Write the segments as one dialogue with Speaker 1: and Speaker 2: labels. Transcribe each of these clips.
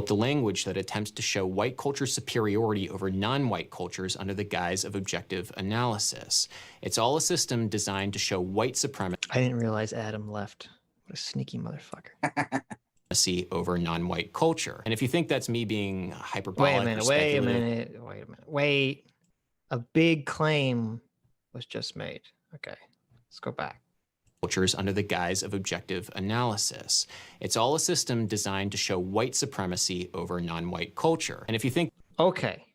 Speaker 1: The language that attempts to show white culture superiority over non-white cultures under the guise of objective analysis. It's all a system designed to show white supremacy.
Speaker 2: I didn't realize Adam left. What a sneaky motherfucker.
Speaker 1: Over non-white culture. And if you think that's me being hyperbolic or speculative,
Speaker 2: wait. A big claim was just made. Okay, let's go back.
Speaker 1: Cultures under the guise of objective analysis. It's all a system designed to show white supremacy over non-white culture. And if you think...
Speaker 2: Okay.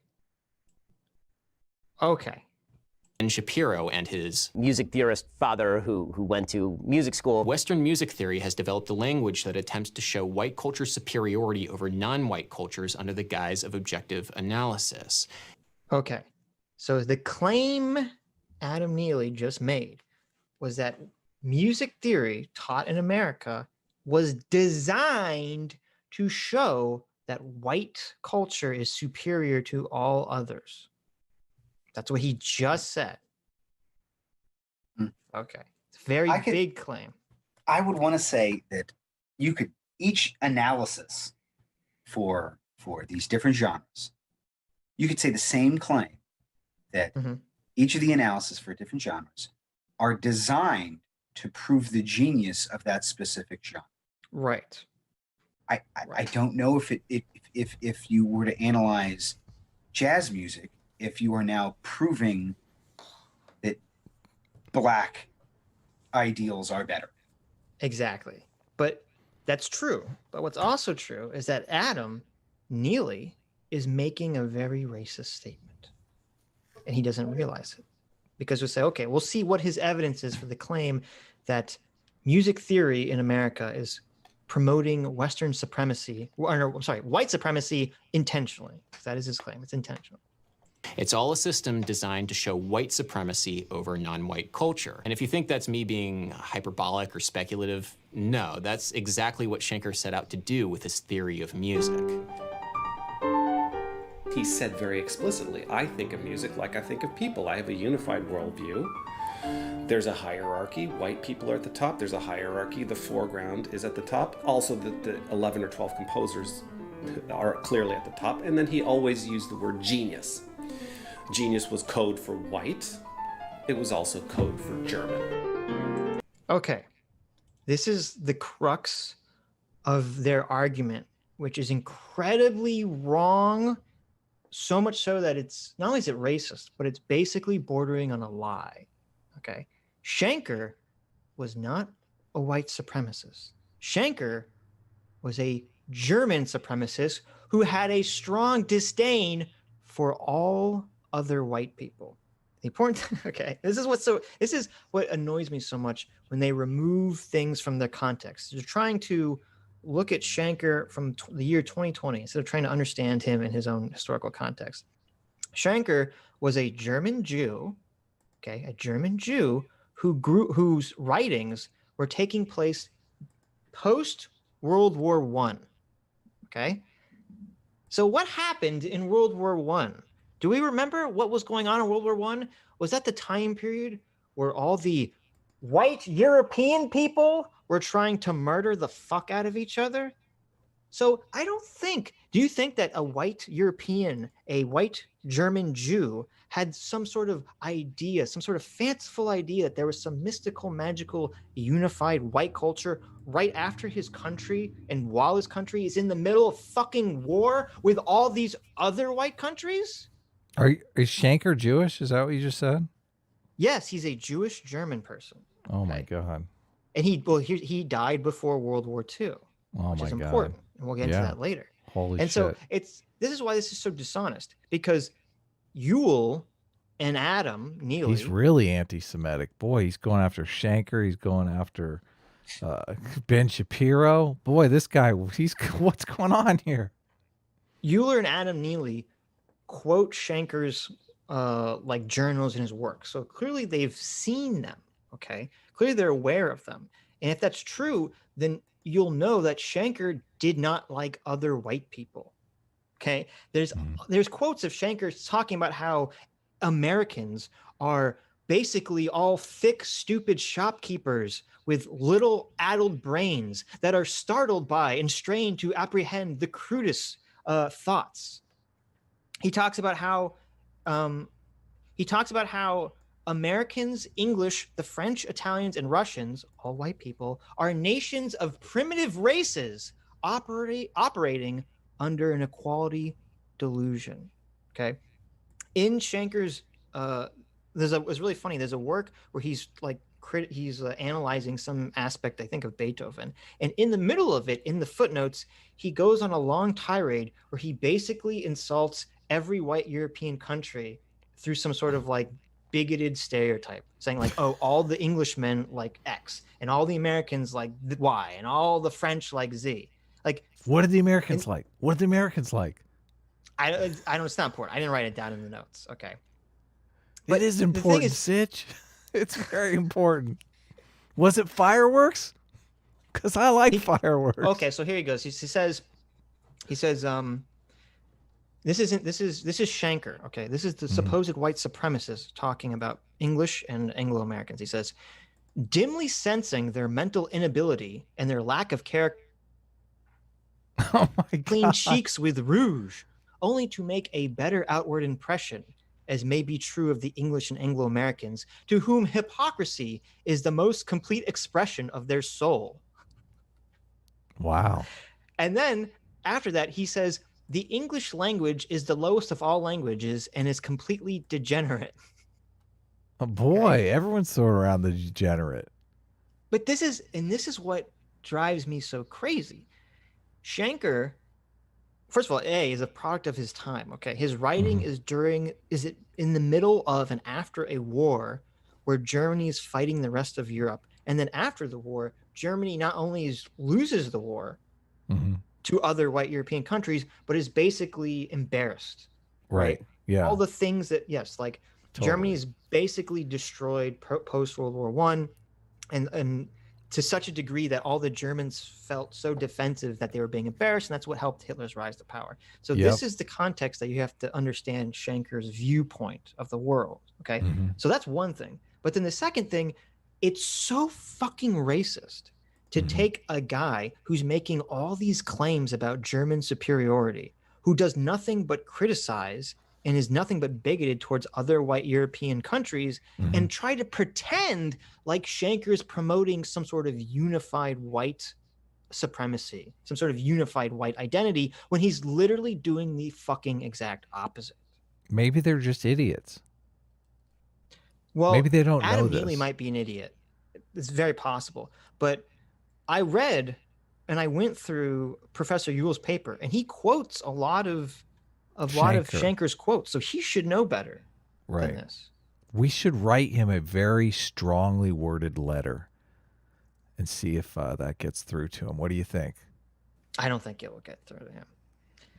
Speaker 1: And Shapiro and his
Speaker 3: music theorist father who went to music school.
Speaker 1: Western music theory has developed a language that attempts to show white culture superiority over non-white cultures under the guise of objective analysis.
Speaker 2: Okay, so the claim Adam Neely just made was that music theory taught in America was designed to show that white culture is superior to all others. That's what he just said. Okay. It's a very big claim.
Speaker 4: I would want to say that you could, each analysis for these different genres, you could say the same claim that each of the analysis for different genres are designed to prove the genius of that specific genre.
Speaker 2: Right.
Speaker 4: I don't know if you were to analyze jazz music, if you are now proving that Black ideals are better.
Speaker 2: Exactly. But that's true. But what's also true is that Adam Neely is making a very racist statement. And he doesn't realize it. Because we'll say, okay, we'll see what his evidence is for the claim that music theory in America is promoting Western supremacy, or no, I'm sorry, white supremacy intentionally. That is his claim. It's intentional.
Speaker 1: It's all a system designed to show white supremacy over non-white culture. And if you think that's me being hyperbolic or speculative, no, that's exactly what Schenker set out to do with his theory of music.
Speaker 5: He said very explicitly, I think of music like I think of people. I have a unified worldview. There's a hierarchy. White people are at the top. There's a hierarchy. The foreground is at the top. Also, the 11 or 12 composers are clearly at the top. And then he always used the word genius. Genius was code for white. It was also code for German.
Speaker 2: Okay. This is the crux of their argument, which is incredibly wrong. So much so that it's not only is it racist, but it's basically bordering on a lie. Okay. Schenker was not a white supremacist. Schenker was a German supremacist who had a strong disdain for all other white people. The important, okay, this is what annoys me so much when they remove things from their context. They're trying to look at Schenker from the year 2020 instead of trying to understand him in his own historical context. Schenker was a German Jew, okay, a German Jew whose writings were taking place post World War I. Okay, so what happened in World War I? Do we remember what was going on in World War I? Was that the time period where all the white European people were trying to murder the fuck out of each other? So I don't think, do you think that a white European, a white German Jew had some sort of idea, some sort of fanciful idea that there was some mystical, magical, unified white culture right after his country and while his country is in the middle of fucking war with all these other white countries?
Speaker 6: Is Schenker Jewish? Is that what you just said?
Speaker 2: Yes, he's a Jewish German person.
Speaker 6: Oh my God.
Speaker 2: And he died before World War II, which is important. And we'll get into that later.
Speaker 6: Holy shit.
Speaker 2: And so this is why this is so dishonest, because Ewell and Adam Neely.
Speaker 6: He's really anti-Semitic. Boy, he's going after Schenker. He's going after Ben Shapiro. Boy, this guy, what's going on here?
Speaker 2: Euler and Adam Neely quote Schenker's like journals in his work. So clearly they've seen them, okay? Clearly they're aware of them. And if that's true, then you'll know that Schenker did not like other white people, okay? There's quotes of Schenker talking about how Americans are basically all thick, stupid shopkeepers with little addled brains that are startled by and strained to apprehend the crudest thoughts. He talks about how Americans, English, the French, Italians, and Russians, all white people, are nations of primitive races operating under an equality delusion. Okay. In Shanker's, it's really funny. There's a work where he's like, he's analyzing some aspect, I think, of Beethoven. And in the middle of it, in the footnotes, he goes on a long tirade where he basically insults every white European country through some sort of like bigoted stereotype, saying like, oh, all the Englishmen like X, and all the Americans like Y, and all the French like Z. Like,
Speaker 6: what did the Americans like? What did the Americans like?
Speaker 2: I don't. It's not important. I didn't write it down in the notes. Okay.
Speaker 6: But it is important, Sitch. It's very important. Was it fireworks? Because I like fireworks.
Speaker 2: Okay, so here he goes. He says, this is Shanker. Okay, this is the supposed white supremacist talking about English and Anglo-Americans. He says, dimly sensing their mental inability and their lack of character,
Speaker 6: oh my God,
Speaker 2: clean cheeks with rouge, only to make a better outward impression, as may be true of the English and Anglo-Americans, to whom hypocrisy is the most complete expression of their soul.
Speaker 6: Wow.
Speaker 2: And then after that, he says, the English language is the lowest of all languages and is completely degenerate.
Speaker 6: Oh boy, everyone's throwing around the degenerate.
Speaker 2: But this is what drives me so crazy. Shanker, first of all, is a product of his time. Okay, his writing is in the middle of and after a war where Germany is fighting the rest of Europe, and then after the war, Germany not only loses the war to other white European countries, but is basically embarrassed.
Speaker 6: Right. Yeah.
Speaker 2: All the things that totally. Germany is basically destroyed post World War I, and to such a degree that all the Germans felt so defensive that they were being embarrassed, and that's what helped Hitler's rise to power. So this is the context that you have to understand Shanker's viewpoint of the world, okay? So that's one thing. But then the second thing, it's so fucking racist to take a guy who's making all these claims about German superiority, who does nothing but criticize and is nothing but bigoted towards other white European countries, and try to pretend like Shanker is promoting some sort of unified white supremacy, some sort of unified white identity, when he's literally doing the fucking exact opposite.
Speaker 6: Maybe they're just idiots.
Speaker 2: Well,
Speaker 6: maybe they don't know this.
Speaker 2: Adam Neely might be an idiot. It's very possible. But I read and I went through Professor Yule's paper, and he quotes a lot of Shanker's quotes, so he should know better than this.
Speaker 6: We should write him a very strongly worded letter and see if that gets through to him. What do you think?
Speaker 2: I don't think it will get through to him.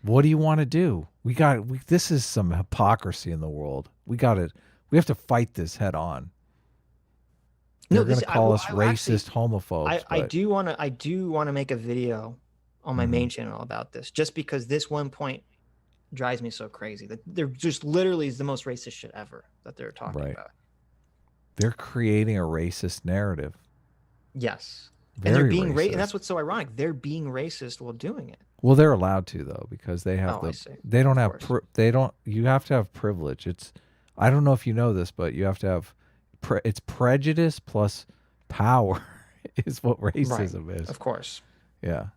Speaker 6: What do you want to do? This is some hypocrisy in the world. We have to fight this head on. They're going to call us racist, homophobes.
Speaker 2: I do want to make a video on my main channel about this, just because this one point drives me so crazy, that they're just literally is the most racist shit ever that they're talking about.
Speaker 6: They're creating a racist narrative.
Speaker 2: Yes.
Speaker 6: Very
Speaker 2: and they're being
Speaker 6: racist.
Speaker 2: And that's what's so ironic. They're being racist while doing it.
Speaker 6: Well, they're allowed to, though, because they have they don't have you have to have privilege. I don't know if you know this, but you have to have it's prejudice plus power is what racism is.
Speaker 2: Of course.
Speaker 6: Yeah.